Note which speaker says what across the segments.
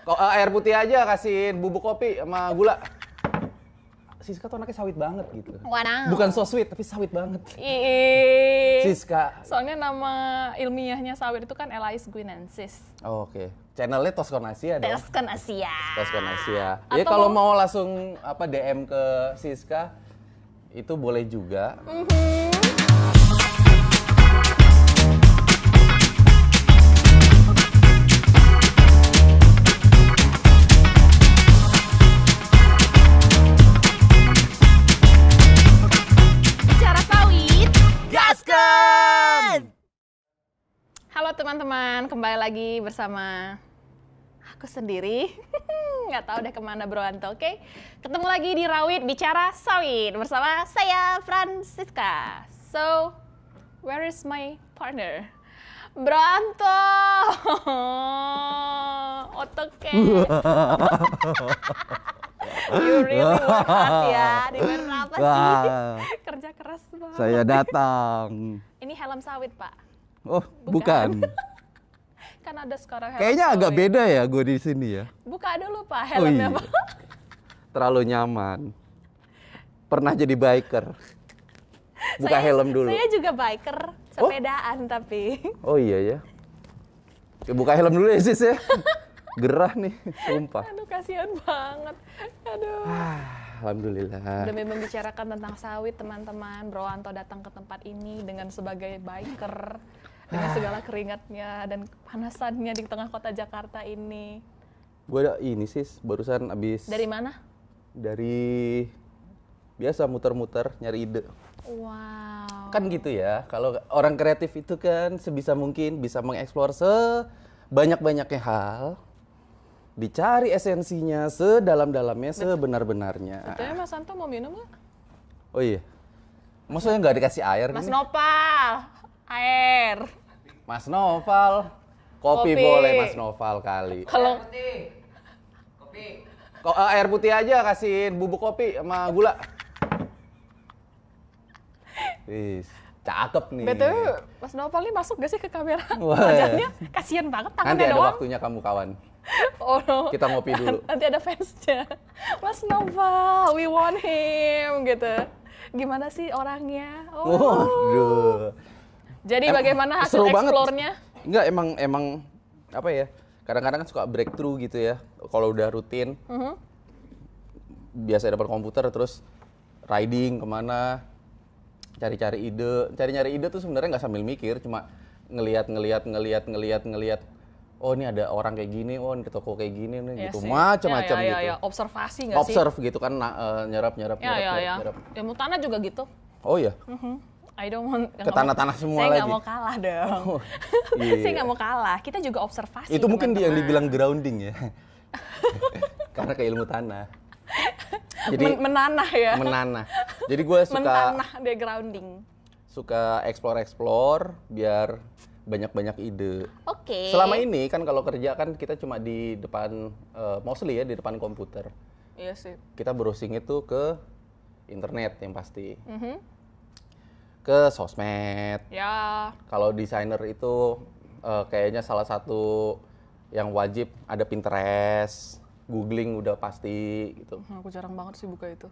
Speaker 1: Kok air putih aja, kasihin bubuk kopi sama gula. Siska tuh anaknya sawit banget gitu.
Speaker 2: Wow.
Speaker 1: Bukan so sweet, tapi sawit banget. Siska.
Speaker 2: Soalnya nama ilmiahnya sawit itu kan Elais guinensis.
Speaker 1: Oh, oke. Channelnya Toskon Asia dong.
Speaker 2: Toskon Asia.
Speaker 1: Toskon Asia. Ya kalau mau langsung DM ke Siska, itu boleh juga.
Speaker 2: Halo teman-teman, kembali lagi bersama aku sendiri. Nggak tahu deh kemana Broanto, oke? Ketemu lagi di Rawit Bicara Sawit bersama saya Francisca. So, where is my partner? Broanto! Otoke. You really work hard ya. Di mana apa sih? Kerja keras banget.
Speaker 1: Saya datang.
Speaker 2: Ini helm sawit, Pak.
Speaker 1: Oh, bukan.
Speaker 2: Kan ada sekarang helm
Speaker 1: Kayaknya
Speaker 2: sawit.
Speaker 1: agak beda ya gue di sini ya.
Speaker 2: Buka dulu Pak helmnya, Pak.
Speaker 1: Terlalu nyaman. Pernah jadi biker. Buka helm dulu.
Speaker 2: Saya juga biker, sepedaan tapi.
Speaker 1: Oh iya ya. Buka helm dulu ya sis ya. Gerah nih, sumpah.
Speaker 2: Aduh kasihan banget. Aduh.
Speaker 1: Alhamdulillah.
Speaker 2: Demi membicarakan tentang sawit teman-teman, Broanto datang ke tempat ini dengan sebagai biker. Dengan segala keringatnya dan kepanasannya di tengah kota Jakarta ini.
Speaker 1: Gue ini sis, barusan abis.
Speaker 2: Dari mana?
Speaker 1: Dari biasa muter-muter nyari ide.
Speaker 2: Wow.
Speaker 1: Kan gitu ya, kalau orang kreatif itu kan sebisa mungkin bisa mengeksplor sebanyak-banyaknya hal. Dicari esensinya sedalam-dalamnya, sebenar-benarnya.
Speaker 2: Betulnya Mas Santo mau minum nggak?
Speaker 1: Oh iya. Maksudnya nggak dikasih air?
Speaker 2: Mas
Speaker 1: nih?
Speaker 2: Nopal, air.
Speaker 1: Mas Noval. Kopi boleh Mas Noval kali.
Speaker 2: Kalau
Speaker 3: Kopi.
Speaker 1: Kok air putih aja, kasihin bubuk kopi sama gula. Wis, cakep nih.
Speaker 2: betul, Mas Nopal nih masuk gak sih ke kamera?
Speaker 1: Wah.
Speaker 2: Wajahnya kasihan banget,
Speaker 1: Nanti
Speaker 2: tangannya
Speaker 1: ada
Speaker 2: doang.
Speaker 1: waktunya kamu kawan.
Speaker 2: Oh no.
Speaker 1: Kita ngopi dulu.
Speaker 2: Nanti ada fansnya. Mas Nopal, we want him gitu. Gimana sih orangnya? Oh.
Speaker 1: Waduh.
Speaker 2: Jadi bagaimana hasil
Speaker 1: Seru banget.
Speaker 2: explore-nya?
Speaker 1: Enggak, emang apa ya? Kadang-kadang kan suka breakthrough gitu ya. Kalau udah rutin, biasa depan komputer terus riding kemana, cari-cari ide. Cari-cari ide tuh sebenarnya nggak sambil mikir, cuma ngelihat. Oh ini ada orang kayak gini, oh ini toko kayak gini nih,
Speaker 2: Iya
Speaker 1: gitu.
Speaker 2: sih.
Speaker 1: Macam-macam
Speaker 2: Ya,
Speaker 1: gitu.
Speaker 2: observasi nggak sih?
Speaker 1: Observe gitu kan, nyerap.
Speaker 2: Ya. Ilmu tanah juga gitu.
Speaker 1: Oh iya.
Speaker 2: I don't want
Speaker 1: Ke tanah-tanah semua
Speaker 2: saya
Speaker 1: lagi.
Speaker 2: nggak mau kalah dong.
Speaker 1: Oh, iya.
Speaker 2: Saya nggak mau kalah. Kita juga observasi.
Speaker 1: Itu mungkin yang
Speaker 2: teman-teman.
Speaker 1: dibilang grounding ya. Karena ke ilmu tanah. Jadi
Speaker 2: menanah ya.
Speaker 1: menanah. Jadi gue
Speaker 2: Mentanah dia grounding.
Speaker 1: suka explore biar banyak-banyak ide.
Speaker 2: Oke.
Speaker 1: Selama ini kan kalau kerja kan kita cuma di depan mostly ya di depan komputer.
Speaker 2: Iya sih.
Speaker 1: Kita browsing itu ke internet yang pasti. Ke sosmed.
Speaker 2: Ya.
Speaker 1: Kalau desainer itu kayaknya salah satu yang wajib ada Pinterest, googling udah pasti gitu.
Speaker 2: Aku jarang banget sih buka itu.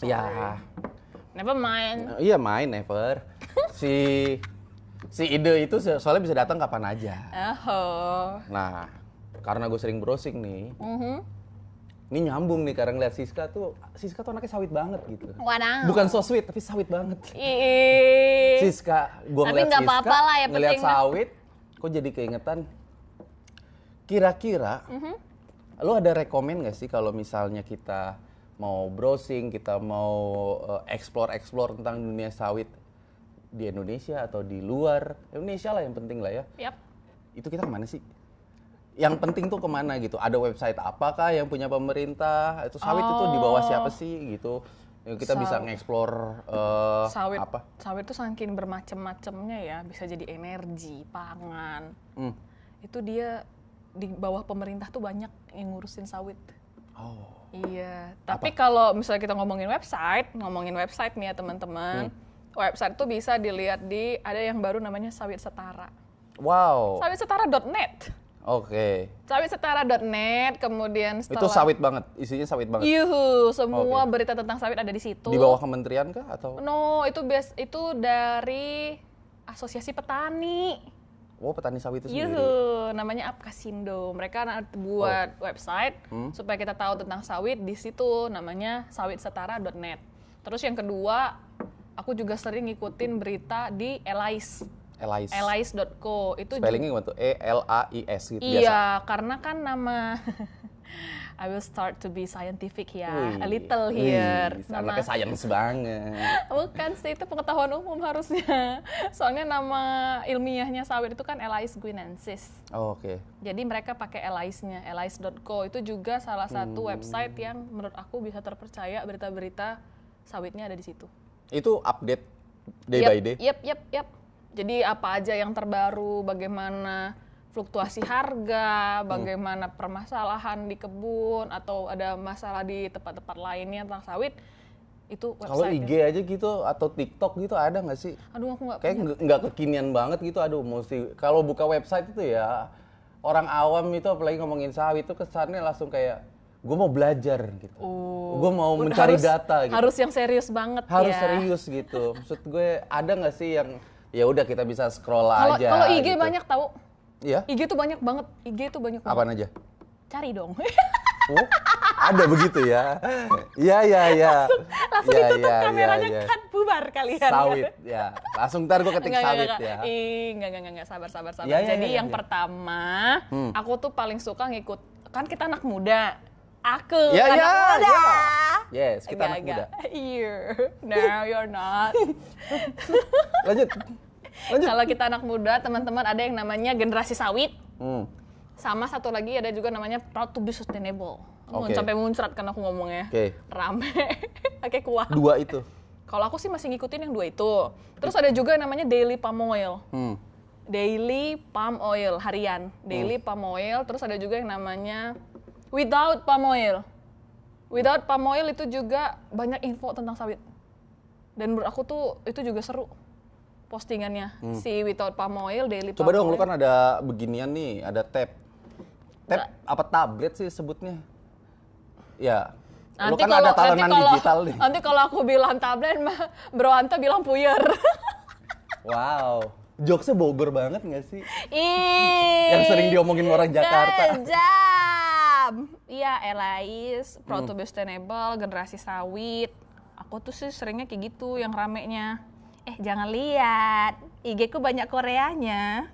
Speaker 1: Ya,
Speaker 2: Never mind.
Speaker 1: iya main never. Si ide itu soalnya bisa datang kapan aja.
Speaker 2: Oh.
Speaker 1: Nah, karena gue sering browsing nih, ini nyambung nih karena ngeliat Siska tuh anaknya sawit banget gitu.
Speaker 2: Wow.
Speaker 1: Bukan so sweet tapi sawit banget.
Speaker 2: Ih.
Speaker 1: Siska, gue
Speaker 2: Tapi
Speaker 1: ngeliat
Speaker 2: nggak
Speaker 1: Siska,
Speaker 2: apa-apa lah, yang
Speaker 1: ngeliat
Speaker 2: penting
Speaker 1: sawit, kok jadi keingetan. Kira-kira, lo ada rekomen nggak sih kalau misalnya kita mau browsing, kita mau explore tentang dunia sawit di Indonesia atau di luar Indonesia lah yang penting lah ya.
Speaker 2: Yap.
Speaker 1: Itu kita kemana sih? Yang penting tuh kemana gitu? Ada website apakah yang punya pemerintah? Itu sawit itu di bawah siapa sih gitu? Yang kita bisa nge-explore
Speaker 2: Sawit.
Speaker 1: apa?
Speaker 2: Sawit tuh saking bermacam-macamnya ya, bisa jadi energi, pangan. Itu dia di bawah pemerintah tuh banyak yang ngurusin sawit.
Speaker 1: Oh.
Speaker 2: Iya, tapi kalau misalnya kita ngomongin website nih ya teman-teman. Website tuh bisa dilihat ada yang baru namanya Sawit Setara.
Speaker 1: Wow.
Speaker 2: Sawitsetara.net.
Speaker 1: Oke.
Speaker 2: Sawitsetara.net, kemudian setelah...
Speaker 1: Itu sawit banget, isinya sawit banget.
Speaker 2: Yuhu, semua berita tentang sawit ada di situ.
Speaker 1: Di bawah kementerian kah atau?
Speaker 2: No, itu dari Asosiasi Petani.
Speaker 1: Oh, petani sawit itu sendiri.
Speaker 2: Yuhu, namanya Apkasindo. Mereka buat website supaya kita tahu tentang sawit di situ, namanya sawitsetara.net. Terus yang kedua, aku juga sering ngikutin berita di Elais. Elais.co itu
Speaker 1: spellingnya gimana tuh? ELAIS gitu
Speaker 2: iya,
Speaker 1: biasa.
Speaker 2: karena kan nama I will start to be scientific ya,
Speaker 1: Wih,
Speaker 2: a little here.
Speaker 1: Anaknya science banget.
Speaker 2: Bukan sih, itu pengetahuan umum harusnya. Soalnya nama ilmiahnya sawit itu kan Elais guinensis.
Speaker 1: Oh, oke.
Speaker 2: Jadi mereka pakai Elais-nya, elais.co. Itu juga salah satu website yang menurut aku bisa terpercaya, berita-berita sawitnya ada di situ.
Speaker 1: Itu update day by day?
Speaker 2: Yep. Jadi apa aja yang terbaru, bagaimana fluktuasi harga, bagaimana permasalahan di kebun, atau ada masalah di tempat-tempat lainnya tentang sawit, itu website.
Speaker 1: Kalau IG aja gitu, atau TikTok gitu ada nggak sih?
Speaker 2: Aduh, aku nggak
Speaker 1: kayak nggak kekinian banget gitu, aduh mesti. Kalau buka website itu ya, orang awam itu apalagi ngomongin sawit itu kesannya langsung kayak, gue mau belajar gitu. Gue mau mencari data gitu.
Speaker 2: Harus yang serius banget
Speaker 1: harus
Speaker 2: ya.
Speaker 1: serius gitu. Maksud gue ada nggak sih yang ya udah kita bisa scroll aja.
Speaker 2: Kalau IG
Speaker 1: gitu.
Speaker 2: banyak tahu.
Speaker 1: Iya.
Speaker 2: IG tuh banyak banget. IG tuh banyak banget.
Speaker 1: Apaan aja?
Speaker 2: Cari dong.
Speaker 1: Oh, ada begitu ya? Iya.
Speaker 2: Langsung ditutup kameranya kan bubar kalian.
Speaker 1: Sawit ya. Langsung ntar gue ketik sawit ya.
Speaker 2: Enggak, sabar.
Speaker 1: Ya,
Speaker 2: Jadi yang pertama, aku tuh paling suka ngikut, kan kita anak muda. Aku anak muda.
Speaker 1: Yes, kita anak muda.
Speaker 2: No, you're not.
Speaker 1: Lanjut.
Speaker 2: Kalau kita anak muda, teman-teman ada yang namanya generasi sawit. Sama satu lagi ada juga namanya Proud to be Sustainable. Sampai muncrat kan aku ngomongnya. Rame. Oke, kuat.
Speaker 1: Dua itu.
Speaker 2: Kalau aku sih masih ngikutin yang dua itu. Terus ada juga yang namanya Daily Palm Oil. Daily Palm Oil harian. Daily Palm Oil. Terus ada juga yang namanya Without Palm Oil. Without Palm Oil itu juga banyak info tentang sawit. Dan menurut aku tuh itu juga seru postingannya. Si Without Palm Oil, Daily Palm Oil.
Speaker 1: Coba dong, lu kan ada beginian nih, ada tab. Tab apa tablet sih sebutnya? Ya. Lu kan ada talenan digital nih.
Speaker 2: Nanti kalau aku bilang tablet, Bro Anto bilang puyer.
Speaker 1: Wow. Jokesnya Bogor banget nggak sih? Yang sering diomongin orang Jakarta.
Speaker 2: Iya, Elais, Proud to be Sustainable, generasi sawit. Aku tuh sih seringnya kayak gitu yang ramenya. Jangan lihat, IG ku banyak Koreanya.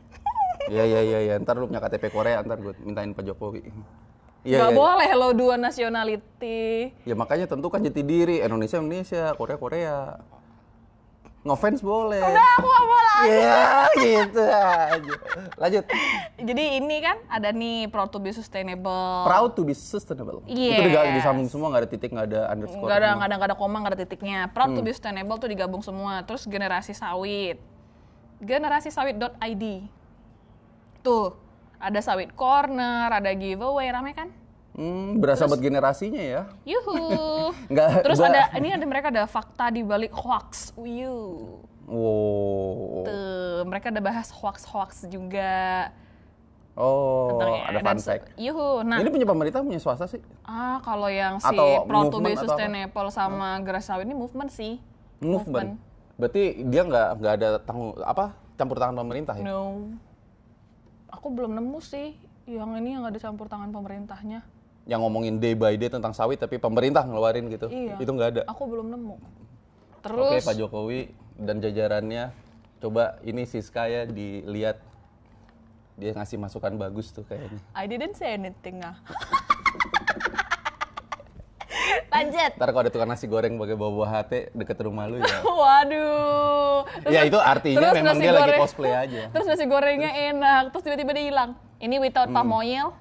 Speaker 1: Iya. Ntar lu punya KTP Korea, ntar gue mintain Pak Jokowi.
Speaker 2: Gak boleh lo dua nationality.
Speaker 1: Ya makanya tentukan jati diri, Indonesia, Korea. Ngefans boleh.
Speaker 2: Udah, aku gak mau lagi.
Speaker 1: Iya, gitu aja. Lanjut.
Speaker 2: Jadi ini kan ada nih Proud to be Sustainable.
Speaker 1: Proud to be Sustainable.
Speaker 2: Yes.
Speaker 1: Itu disambung semua, nggak ada titik, nggak ada underscore.
Speaker 2: Nggak ada koma, nggak ada titiknya. Proud to be Sustainable tuh digabung semua. Terus generasi sawit. Generasisawit.id. Tuh, ada sawit corner, ada giveaway, rame kan?
Speaker 1: Berasa buat generasinya ya.
Speaker 2: Yuhu. Terus mereka ada fakta di balik hoax.
Speaker 1: Wow.
Speaker 2: Tuh, mereka ada bahas hoax juga.
Speaker 1: Oh, ada fun fact.
Speaker 2: Yuhu. Nah,
Speaker 1: ini punya pemerintah, punya swasta sih?
Speaker 2: Kalau yang si Proud to be Sustainable sama generasi sawit ini movement sih.
Speaker 1: Movement. Berarti dia nggak ada campur tangan pemerintah ya?
Speaker 2: No. Aku belum nemu sih yang ini yang ada campur tangan pemerintahnya.
Speaker 1: Yang ngomongin day by day tentang sawit tapi pemerintah ngeluarin gitu.
Speaker 2: Iya.
Speaker 1: Itu nggak ada.
Speaker 2: Aku belum nemu. Terus
Speaker 1: Oke, Pak Jokowi dan jajarannya, coba ini Siska ya dilihat, dia ngasih masukan bagus tuh kayaknya.
Speaker 2: I didn't say anything Lanjut.
Speaker 1: Ntar kalau ada tukang nasi goreng pakai buah hati deket rumah lu ya.
Speaker 2: Waduh.
Speaker 1: Ya itu artinya memang dia lagi cosplay aja.
Speaker 2: Terus nasi gorengnya enak, terus tiba-tiba dia hilang. Ini without palm oil.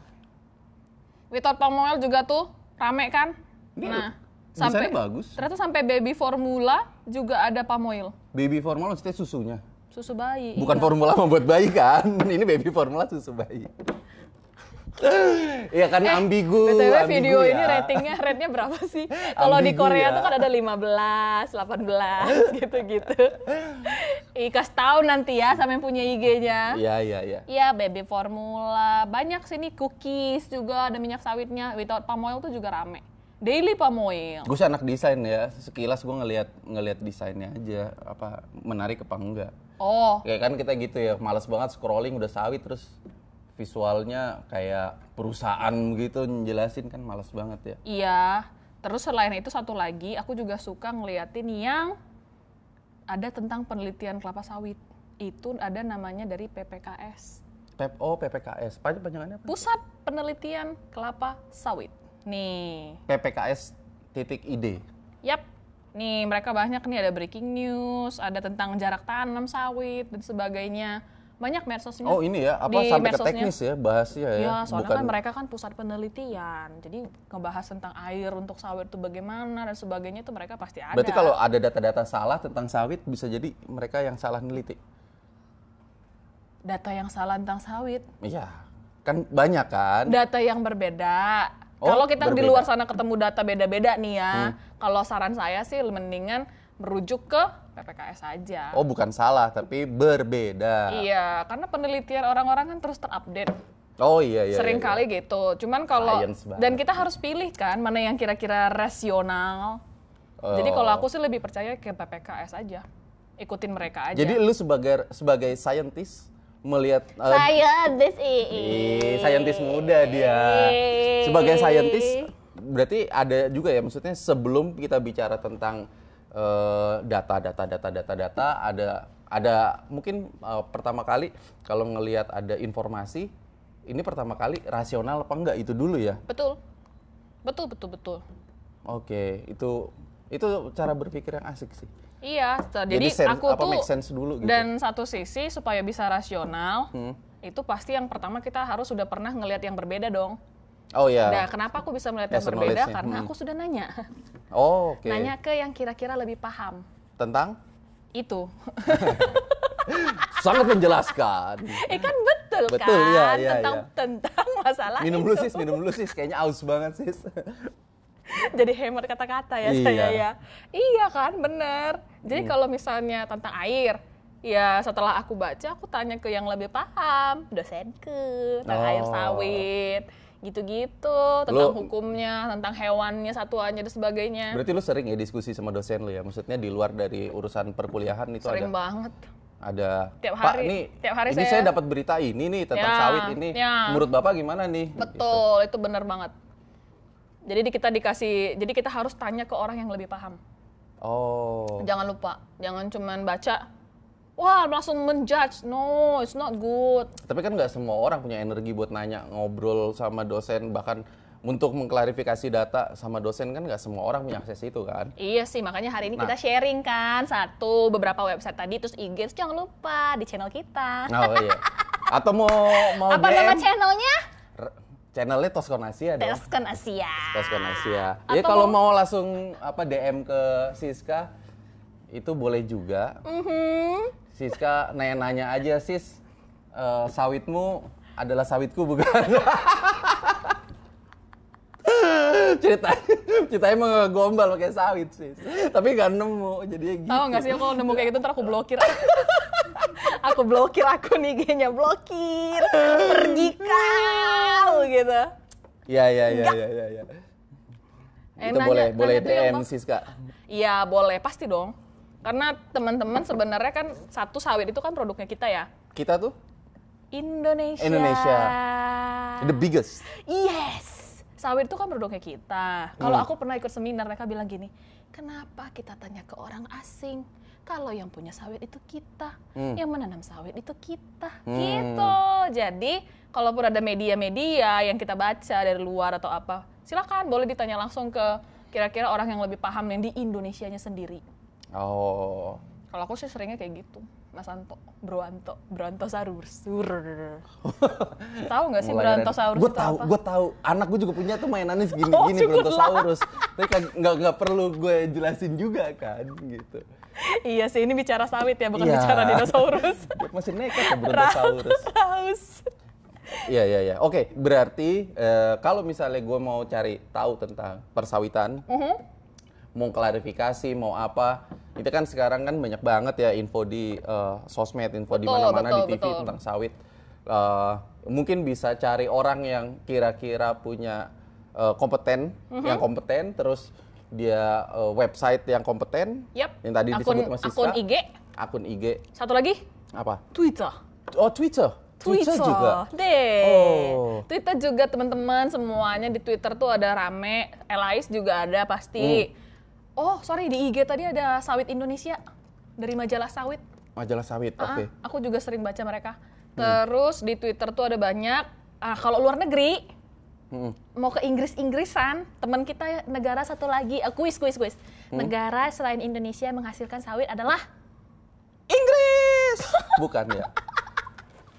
Speaker 2: Without palm oil juga tuh rame kan? Nah, sampai
Speaker 1: bagus.
Speaker 2: Ternyata sampai baby formula juga ada palm oil.
Speaker 1: Baby formula maksudnya susunya?
Speaker 2: Susu bayi.
Speaker 1: Bukan formula membuat bayi kan? Ini baby formula susu bayi. Iya kan ambigu.
Speaker 2: BTW
Speaker 1: ambigu
Speaker 2: video
Speaker 1: ya.
Speaker 2: ini rate-nya berapa sih? Kalau di
Speaker 1: Ambigu
Speaker 2: Korea
Speaker 1: ya.
Speaker 2: tuh kan ada 15, 18 gitu-gitu. Kasih tahu nanti ya sama yang punya IG-nya.
Speaker 1: Iya.
Speaker 2: Iya, baby formula, banyak sini cookies juga ada minyak sawitnya. Without palm oil tuh juga rame. Daily palm oil.
Speaker 1: Gue sih anak desain ya, sekilas gue ngelihat desainnya aja, apa menarik apa enggak.
Speaker 2: Oh,
Speaker 1: Kayak kan kita gitu ya, males banget scrolling udah sawit terus visualnya kayak perusahaan gitu njelasin kan males banget ya.
Speaker 2: iya. Terus selain itu satu lagi, aku juga suka ngeliatin yang ada tentang penelitian kelapa sawit. Itu ada namanya dari PPKS.
Speaker 1: PPKS, panjangannya apa?
Speaker 2: Pusat Penelitian Kelapa Sawit. Nih,
Speaker 1: PPKS.id.
Speaker 2: yap. Nih mereka banyak nih, ada breaking news, ada tentang jarak tanam sawit dan sebagainya. Banyak medsosnya.
Speaker 1: Oh ini ya, apa
Speaker 2: di
Speaker 1: sampai ke
Speaker 2: medsosnya.
Speaker 1: teknis ya bahasnya ya?
Speaker 2: Ya, soalnya kan mereka kan pusat penelitian. Jadi ngebahas tentang air untuk sawit itu bagaimana dan sebagainya itu mereka pasti ada.
Speaker 1: Berarti kalau ada data-data salah tentang sawit bisa jadi mereka yang salah neliti.
Speaker 2: data yang salah tentang sawit,
Speaker 1: Iya, kan banyak kan?
Speaker 2: data yang berbeda.
Speaker 1: Oh,
Speaker 2: Kalau kita di
Speaker 1: berbeda.
Speaker 2: luar sana ketemu data beda-beda nih ya, kalau saran saya sih mendingan merujuk ke PPKS aja.
Speaker 1: Oh bukan salah, tapi berbeda.
Speaker 2: Iya, karena penelitian orang-orang kan terus terupdate.
Speaker 1: Oh iya.
Speaker 2: Sering
Speaker 1: iya.
Speaker 2: kali gitu. Cuman kalau
Speaker 1: Science banget.
Speaker 2: dan kita harus pilih kan mana yang kira-kira rasional.
Speaker 1: Oh.
Speaker 2: Jadi kalau aku sih lebih percaya ke PPKS aja. Ikutin mereka aja.
Speaker 1: Jadi lu sebagai scientist melihat
Speaker 2: saya
Speaker 1: scientist muda dia. Sebagai scientist berarti ada juga ya, maksudnya sebelum kita bicara tentang data ada mungkin pertama kali kalau ngelihat ada informasi ini pertama kali rasional apa enggak itu dulu ya.
Speaker 2: Betul.
Speaker 1: Oke, itu cara berpikir yang asik sih.
Speaker 2: Iya, jadi aku tuh
Speaker 1: make sense dulu gitu.
Speaker 2: dan satu sisi supaya bisa rasional, itu pasti yang pertama kita harus sudah pernah ngelihat yang berbeda dong.
Speaker 1: Oh ya.
Speaker 2: Nah, kenapa aku bisa melihat yang
Speaker 1: Personal
Speaker 2: berbeda?
Speaker 1: knowledge-nya.
Speaker 2: Karena aku sudah nanya.
Speaker 1: Oh, oke.
Speaker 2: Nanya ke yang kira-kira lebih paham.
Speaker 1: Tentang
Speaker 2: Itu.
Speaker 1: sangat menjelaskan.
Speaker 2: Kan betul kan?
Speaker 1: Betul, iya.
Speaker 2: Tentang masalah
Speaker 1: Minum
Speaker 2: itu.
Speaker 1: dulu sis, kayaknya aus banget sis.
Speaker 2: Jadi hemat kata-kata ya
Speaker 1: Iya.
Speaker 2: saya ya. Iya kan, bener. Jadi kalau misalnya tentang air, ya setelah aku baca, aku tanya ke yang lebih paham, dosenku, tentang air sawit, gitu-gitu, tentang hukumnya, tentang hewannya, satuannya, dan sebagainya.
Speaker 1: Berarti lu sering ya diskusi sama dosen lu ya? Maksudnya di luar dari urusan perkuliahan itu
Speaker 2: Sering
Speaker 1: ada?
Speaker 2: banget.
Speaker 1: Ada,
Speaker 2: Tiap
Speaker 1: Pak,
Speaker 2: hari-
Speaker 1: nih,
Speaker 2: tiap hari
Speaker 1: ini
Speaker 2: saya-
Speaker 1: saya dapat berita ini nih tentang
Speaker 2: Ya,
Speaker 1: sawit ini.
Speaker 2: ya.
Speaker 1: Menurut Bapak gimana nih?
Speaker 2: Betul, itu bener banget. Jadi jadi kita harus tanya ke orang yang lebih paham.
Speaker 1: Oh.
Speaker 2: Jangan lupa, jangan cuman baca, wah langsung menjudge, no, it's not good.
Speaker 1: Tapi kan nggak semua orang punya energi buat nanya, ngobrol sama dosen, bahkan untuk mengklarifikasi data sama dosen kan nggak semua orang punya akses itu kan?
Speaker 2: Iya sih, makanya hari ini
Speaker 1: Nah.
Speaker 2: kita sharing kan, beberapa website tadi, terus IG, terus jangan lupa di channel kita.
Speaker 1: Oh iya. Atau mau
Speaker 2: Apa
Speaker 1: DM?
Speaker 2: nama channelnya?
Speaker 1: Channelnya Toskon Asia dong.
Speaker 2: Toskon Asia.
Speaker 1: Toskon Asia.
Speaker 2: Atau
Speaker 1: Ya kalau mau langsung DM ke Siska itu boleh juga. Siska nanya-nanya aja, sis, sawitmu adalah sawitku bukan? ceritanya mau ngegombal pakai sawit sis, tapi nggak nemu jadinya gitu.
Speaker 2: Tahu nggak sih, kalau nemu kayak gitu ntar aku blokir. Aku blokir akun IG-nya, blokir. Pergi kau gitu.
Speaker 1: Ya. Itu boleh
Speaker 2: nanya tuh yang
Speaker 1: DM Siska.
Speaker 2: Iya boleh, pasti dong. Karena teman-teman sebenarnya kan satu sawit itu kan produknya kita ya.
Speaker 1: Kita tuh
Speaker 2: Indonesia.
Speaker 1: the biggest.
Speaker 2: Yes. Sawit itu kan produknya kita. Kalau aku pernah ikut seminar, mereka bilang gini, kenapa kita tanya ke orang asing? Kalau yang punya sawit itu kita, yang menanam sawit itu kita, gitu. Jadi, kalaupun ada media-media yang kita baca dari luar atau apa, silakan boleh ditanya langsung ke kira-kira orang yang lebih paham yang di Indonesianya sendiri.
Speaker 1: Oh.
Speaker 2: Kalau aku sih seringnya kayak gitu, Mas Anto, Brontosaurus. Tahu nggak sih Brontosaurus itu apa?
Speaker 1: Gue tahu. Anak gue juga punya tuh mainannya segini gini
Speaker 2: syukurlah.
Speaker 1: Brontosaurus. Tapi kan nggak perlu gue jelasin juga kan, gitu.
Speaker 2: Iya sih, ini bicara sawit ya, bukan
Speaker 1: Iya.
Speaker 2: bicara dinosaurus.
Speaker 1: Masih nekat ya Brontosaurus.
Speaker 2: Haus.
Speaker 1: Iya, iya, iya. Oke, berarti kalau misalnya gue mau cari tahu tentang persawitan, mau klarifikasi, mau apa, itu kan sekarang kan banyak banget ya info di sosmed, info di mana-mana di TV tentang sawit. Mungkin bisa cari orang yang kira-kira punya yang kompeten, terus dia website yang kompeten,
Speaker 2: Yap.
Speaker 1: yang tadi disebut Mas Siska.
Speaker 2: Akun IG.
Speaker 1: Akun IG.
Speaker 2: Satu lagi?
Speaker 1: Apa?
Speaker 2: Twitter.
Speaker 1: Oh, Twitter. Twitter juga.
Speaker 2: Deh.
Speaker 1: Oh.
Speaker 2: Twitter juga teman-teman, semuanya di Twitter tuh ada rame. Elais juga ada pasti. Oh, sorry, di IG tadi ada Sawit Indonesia dari majalah Sawit.
Speaker 1: Majalah Sawit, oke.
Speaker 2: Aku juga sering baca mereka. Terus di Twitter tuh ada banyak. Kalau luar negeri, mau ke Inggris-Inggrisan, teman kita negara satu lagi, kuis. Negara selain Indonesia yang menghasilkan sawit adalah
Speaker 1: Inggris. Bukan ya?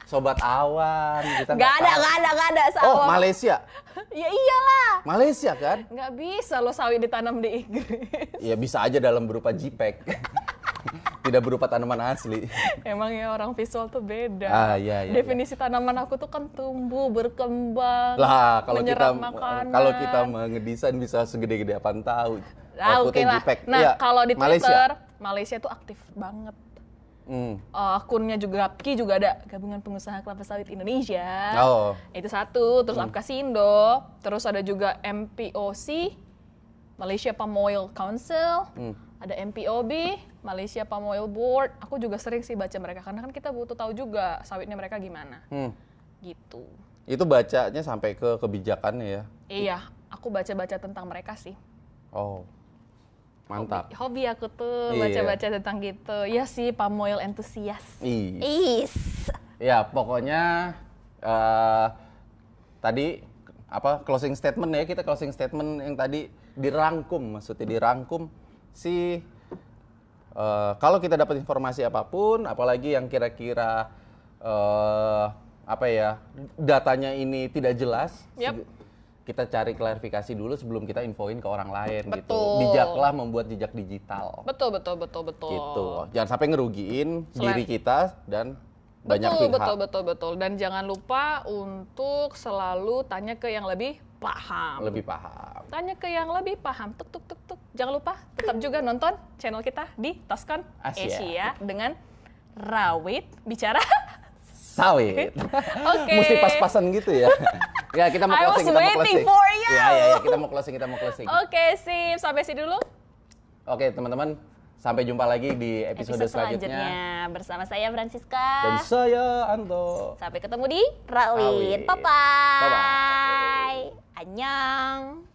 Speaker 1: Sobat awan, kita
Speaker 2: Gak ada.
Speaker 1: Oh,
Speaker 2: sawah.
Speaker 1: Malaysia.
Speaker 2: Ya iyalah.
Speaker 1: Malaysia kan?
Speaker 2: Nggak bisa lo sawit ditanam di Inggris.
Speaker 1: Ya bisa aja dalam berupa JPEG. Tidak berupa tanaman asli.
Speaker 2: Emang ya orang visual tuh beda.
Speaker 1: Iya.
Speaker 2: Definisi tanaman aku tuh kan tumbuh, berkembang,
Speaker 1: Lah,
Speaker 2: menyerap makanan.
Speaker 1: kalau kita ngedesain bisa segede-gede apaan tahu.
Speaker 2: Oke lah.
Speaker 1: JPEG.
Speaker 2: Nah,
Speaker 1: Ya,
Speaker 2: kalau di
Speaker 1: Malaysia.
Speaker 2: Twitter, Malaysia tuh aktif banget. Akunnya juga Apki juga ada, Gabungan Pengusaha Kelapa Sawit Indonesia.
Speaker 1: Oh.
Speaker 2: Itu satu, terus Apkasindo, terus ada juga MPOC, Malaysia Palm Oil Council, ada MPOB, Malaysia Palm Oil Board. Aku juga sering sih baca mereka karena kan kita butuh tahu juga sawitnya mereka gimana. Gitu.
Speaker 1: Itu bacanya sampai ke kebijakannya ya?
Speaker 2: Iya, aku baca-baca tentang mereka sih.
Speaker 1: Oh. Mantap.
Speaker 2: Hobi aku tuh
Speaker 1: Iya.
Speaker 2: baca-baca tentang gitu. Ya sih, palm oil entusias.
Speaker 1: Is. Ya, pokoknya tadi closing statement ya, kita closing statement yang tadi maksudnya dirangkum si kalau kita dapat informasi apapun, apalagi yang kira-kira datanya ini tidak jelas.
Speaker 2: Yap.
Speaker 1: Kita cari klarifikasi dulu sebelum kita infoin ke orang lain gitu.
Speaker 2: Betul.
Speaker 1: Bijaklah membuat jejak digital.
Speaker 2: Betul.
Speaker 1: Gitu. Jangan sampai ngerugiin diri kita dan banyak pihak.
Speaker 2: Betul. Dan jangan lupa untuk selalu tanya ke yang lebih paham. Tanya ke yang lebih paham. Tuk. Jangan lupa tetap juga nonton channel kita di Toscon Asia dengan Rawit Bicara
Speaker 1: Sawit.
Speaker 2: Oke.
Speaker 1: Mesti pas-pasan gitu ya. Ya, kita mau
Speaker 2: I was
Speaker 1: closing,
Speaker 2: waiting for you.
Speaker 1: Ya, kita mau closing.
Speaker 2: Oke, sip. Sampai sini dulu.
Speaker 1: Oke, teman-teman. Sampai jumpa lagi di episode selanjutnya.
Speaker 2: Bersama saya Francisca.
Speaker 1: Dan saya Anto.
Speaker 2: Sampai ketemu di Rawit.
Speaker 1: Rawit.
Speaker 2: Bye-bye.
Speaker 1: Bye-bye.
Speaker 2: Annyeong.